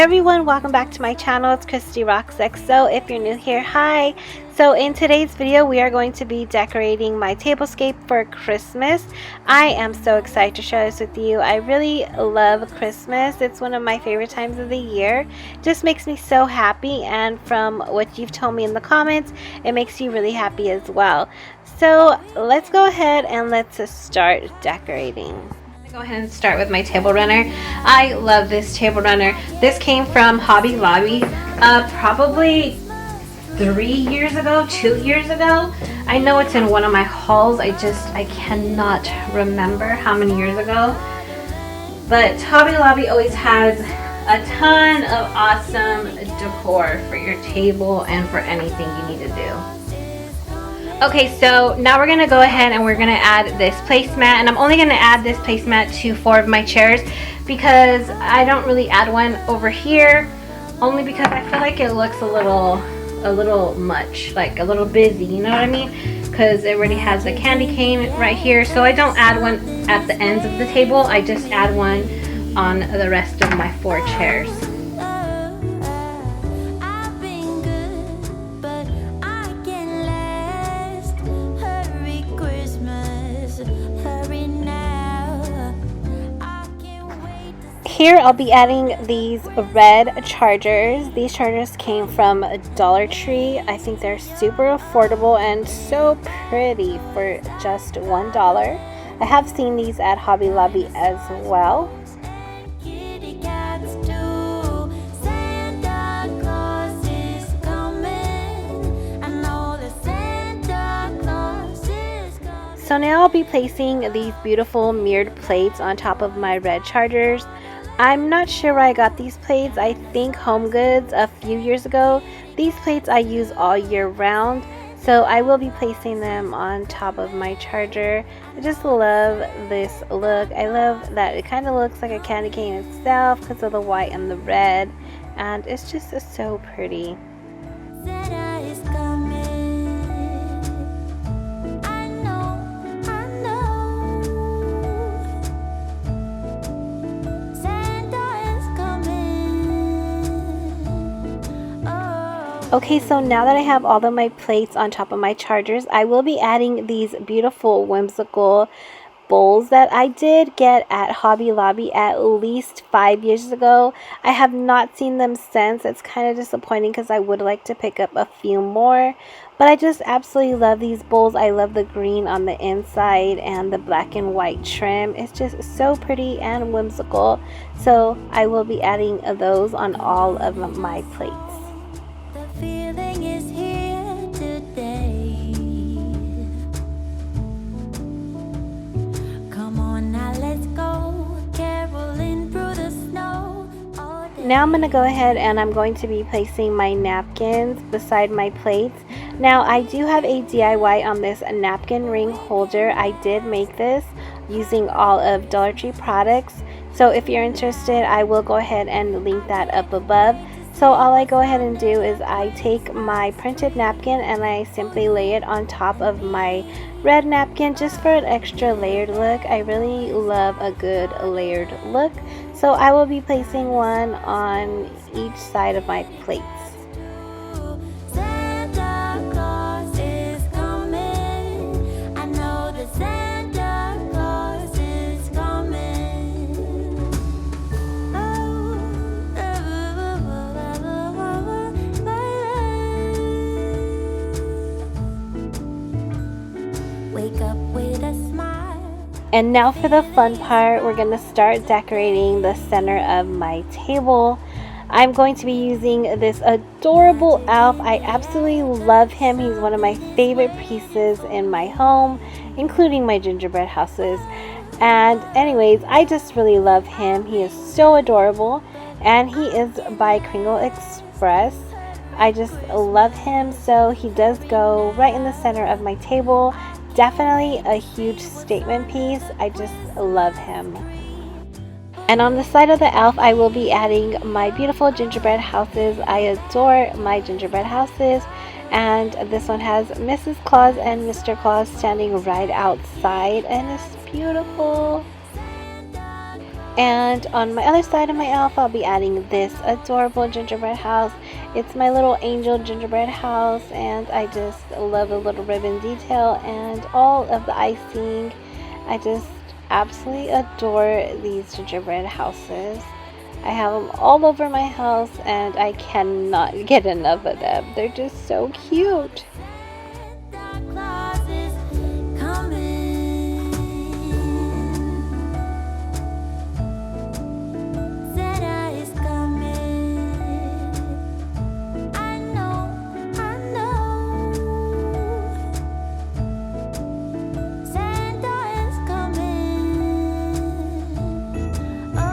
everyone, welcome back to my channel. It's ChristyRocksXO. If you're new here, hi. So in today's video we are going to be decorating my tablescape for Christmas. I am so excited to share this with you. I really love Christmas. It's one of my favorite times of the year. It just makes me so happy, and from what you've told me in the comments, it makes you really happy as well. So let's go ahead and let's start decorating. Go ahead and start with my table runner. I love this table runner. This came from Hobby Lobby probably 2 years ago. I know it's in one of my hauls. I cannot remember how many years ago. But Hobby Lobby always has a ton of awesome decor for your table and for anything you need to do. Okay, so now we're going to go ahead and we're going to add this placemat, and I'm only going to add this placemat to 4 of my chairs because I don't really add one over here, only because I feel like it looks a little much, like a little busy, you know what I mean? Because it already has a candy cane right here, so I don't add one at the ends of the table. I just add one on the rest of my 4 chairs. Here I'll be adding these red chargers. These chargers came from Dollar Tree. I think they're super affordable and so pretty for just $1. I have seen these at Hobby Lobby as well. So now I'll be placing these beautiful mirrored plates on top of my red chargers. I'm not sure where I got these plates. I think Home Goods a few years ago. These plates I use all year round, so I will be placing them on top of my charger. I just love this look. I love that it kind of looks like a candy cane itself because of the white and the red, and it's just so pretty. Okay, so now that I have all of my plates on top of my chargers, I will be adding these beautiful whimsical bowls that I did get at Hobby Lobby at least 5 years ago. I have not seen them since. It's kind of disappointing because I would like to pick up a few more. But I just absolutely love these bowls. I love the green on the inside and the black and white trim. It's just so pretty and whimsical. So I will be adding those on all of my plates. Feeling is here today. Come on now, let's go caroling through the snow all day. Now I'm going to go ahead and I'm going to be placing my napkins beside my plates. Now I do have a DIY on this napkin ring holder. I did make this using all of Dollar Tree products. So if you're interested, I will go ahead and link that up above. So all I go ahead and do is I take my printed napkin and I simply lay it on top of my red napkin just for an extra layered look. I really love a good layered look. So I will be placing one on each side of my plates. And now for the fun part, we're going to start decorating the center of my table. I'm going to be using this adorable elf. I absolutely love him. He's one of my favorite pieces in my home, including my gingerbread houses. And anyways, I just really love him. He is so adorable, and he is by Kringle Express. I just love him, so he does go right in the center of my table. Definitely a huge statement piece. I just love him. And on the side of the elf, I will be adding my beautiful gingerbread houses. I adore my gingerbread houses. And this one has Mrs. Claus and Mr. Claus standing right outside, and it's beautiful. And on my other side of my elf, I'll be adding this adorable gingerbread house. It's my little angel gingerbread house, and I just love the little ribbon detail and all of the icing. I just absolutely adore these gingerbread houses. I have them all over my house, and I cannot get enough of them. They're just so cute. Santa Claus is coming. Santa is coming. I know. Santa is coming. Oh.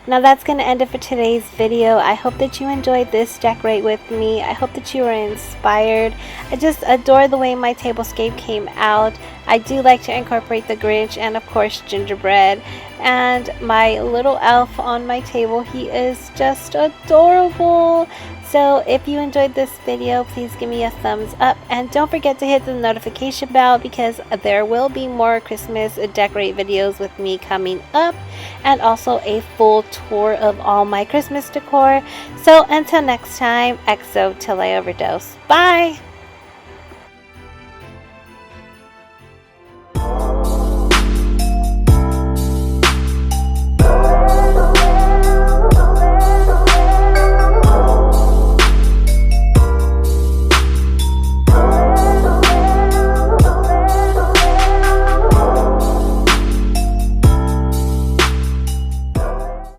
Now that's going to end it for today's video. I hope that you enjoyed this decorate with me. I hope that you were inspired. I just adore the way my tablescape came out. I do like to incorporate the Grinch and of course gingerbread. And my little elf on my table, he is just adorable. So if you enjoyed this video, please give me a thumbs up, and don't forget to hit the notification bell because there will be more Christmas decorate videos with me coming up, and also a full tour of all my Christmas decor. So until next time, XO till I overdose. Bye!